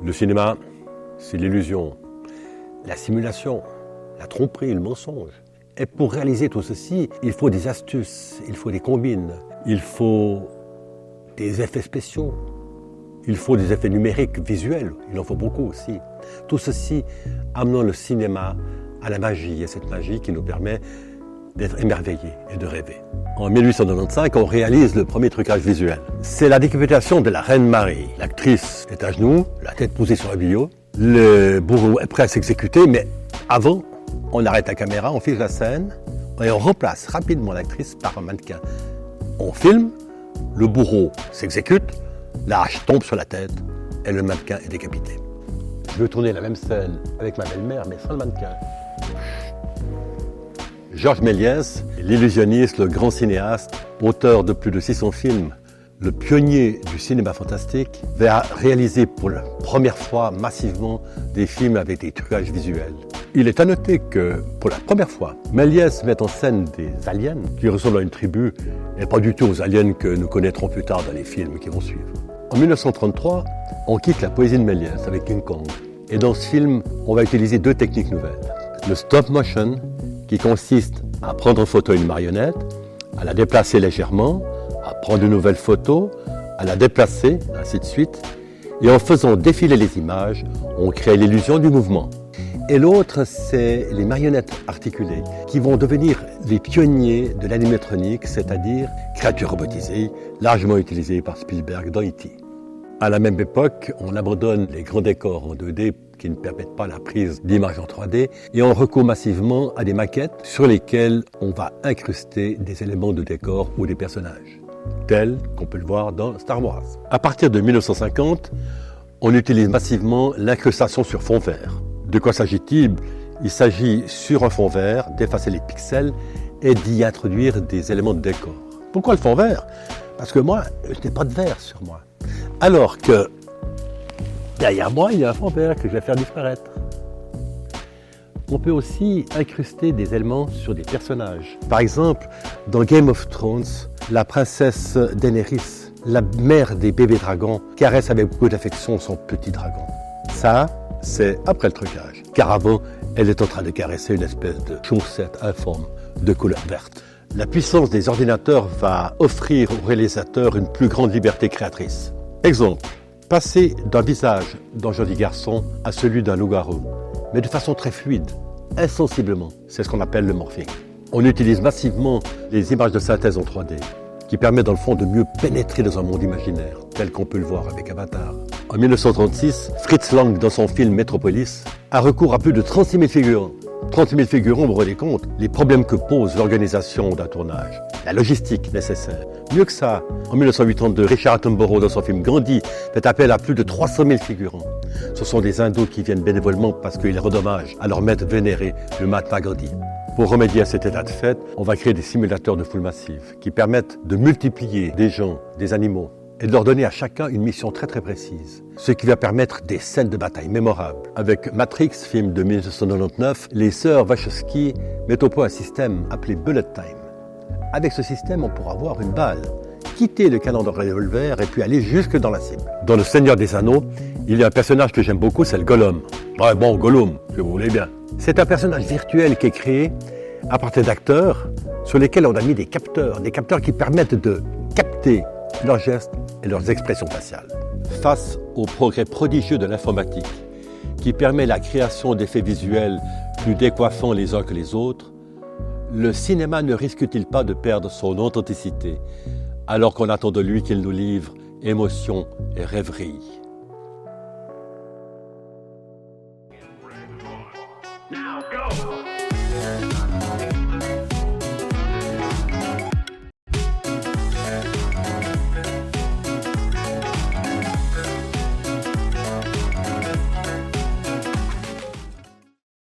Le cinéma, c'est l'illusion, la simulation, la tromperie, le mensonge. Et pour réaliser tout ceci, il faut des astuces, il faut des combines, il faut des effets spéciaux, il faut des effets numériques, visuels, il en faut beaucoup aussi. Tout ceci amenant le cinéma à la magie, et cette magie qui nous permet d'être émerveillés et de rêver. En 1895, on réalise le premier trucage visuel. C'est la décapitation de la reine Marie. L'actrice est à genoux, la tête posée sur un billot. Le bourreau est prêt à s'exécuter, mais avant, on arrête la caméra, on fiche la scène et on remplace rapidement l'actrice par un mannequin. On filme, le bourreau s'exécute, la hache tombe sur la tête et le mannequin est décapité. Je veux tourner la même scène avec ma belle-mère, mais sans le mannequin. Georges Méliès, l'illusionniste, le grand cinéaste, auteur de plus de 600 films, le pionnier du cinéma fantastique, va réaliser pour la première fois massivement des films avec des trucages visuels. Il est à noter que, pour la première fois, Méliès met en scène des aliens qui ressemblent à une tribu et pas du tout aux aliens que nous connaîtrons plus tard dans les films qui vont suivre. En 1933, on quitte la poésie de Méliès avec King Kong. Et dans ce film, on va utiliser deux techniques nouvelles. Le stop motion, qui consiste à prendre en photo une marionnette, à la déplacer légèrement, à prendre une nouvelle photo, à la déplacer, ainsi de suite. Et en faisant défiler les images, on crée l'illusion du mouvement. Et l'autre, c'est les marionnettes articulées, qui vont devenir les pionniers de l'animatronique, c'est-à-dire créatures robotisées, largement utilisées par Spielberg dans E.T. À la même époque, on abandonne les grands décors en 2D qui ne permettent pas la prise d'images en 3D et on recourt massivement à des maquettes sur lesquelles on va incruster des éléments de décor ou des personnages, tels qu'on peut le voir dans Star Wars. À partir de 1950, on utilise massivement l'incrustation sur fond vert. De quoi s'agit-il ? Il s'agit, sur un fond vert, d'effacer les pixels et d'y introduire des éléments de décor. Pourquoi le fond vert ? Parce que moi, je n'ai pas de vert sur moi. Alors que derrière moi, il y a un fond vert que je vais faire disparaître. On peut aussi incruster des éléments sur des personnages. Par exemple, dans Game of Thrones, la princesse Daenerys, la mère des bébés dragons, caresse avec beaucoup d'affection son petit dragon. Ça, c'est après le trucage. Car avant, elle est en train de caresser une espèce de chaussette informe de couleur verte. La puissance des ordinateurs va offrir aux réalisateurs une plus grande liberté créatrice. Exemple, passer d'un visage d'un joli garçon à celui d'un loup-garou, mais de façon très fluide, insensiblement. C'est ce qu'on appelle le morphing. On utilise massivement les images de synthèse en 3D, qui permet dans le fond de mieux pénétrer dans un monde imaginaire, tel qu'on peut le voir avec Avatar. En 1936, Fritz Lang, dans son film Metropolis, a recours à plus de 36 000 figurants. 36 000 figurants, vous vous rendez compte, les problèmes que pose l'organisation d'un tournage, la logistique nécessaire. Mieux que ça, en 1982, Richard Attenborough, dans son film Gandhi, fait appel à plus de 300 000 figurants. Ce sont des indos qui viennent bénévolement parce qu'il est redommage à leur maître vénéré, le Mahatma Gandhi. Pour remédier à cet état de fait, on va créer des simulateurs de foule massive qui permettent de multiplier des gens, des animaux, et de leur donner à chacun une mission très très précise. Ce qui va permettre des scènes de bataille mémorables. Avec Matrix, film de 1999, les sœurs Wachowski mettent au point un système appelé Bullet Time. Avec ce système, on pourra avoir une balle, quitter le canon de revolver et puis aller jusque dans la cible. Dans Le Seigneur des Anneaux, il y a un personnage que j'aime beaucoup, c'est le Gollum. Ouais, bon, Gollum, si vous voulez bien. C'est un personnage virtuel qui est créé à partir d'acteurs sur lesquels on a mis des capteurs qui permettent de capter leurs gestes et leurs expressions faciales. Face au progrès prodigieux de l'informatique, qui permet la création d'effets visuels plus décoiffants les uns que les autres, le cinéma ne risque-t-il pas de perdre son authenticité, alors qu'on attend de lui qu'il nous livre émotion et rêverie? Now go!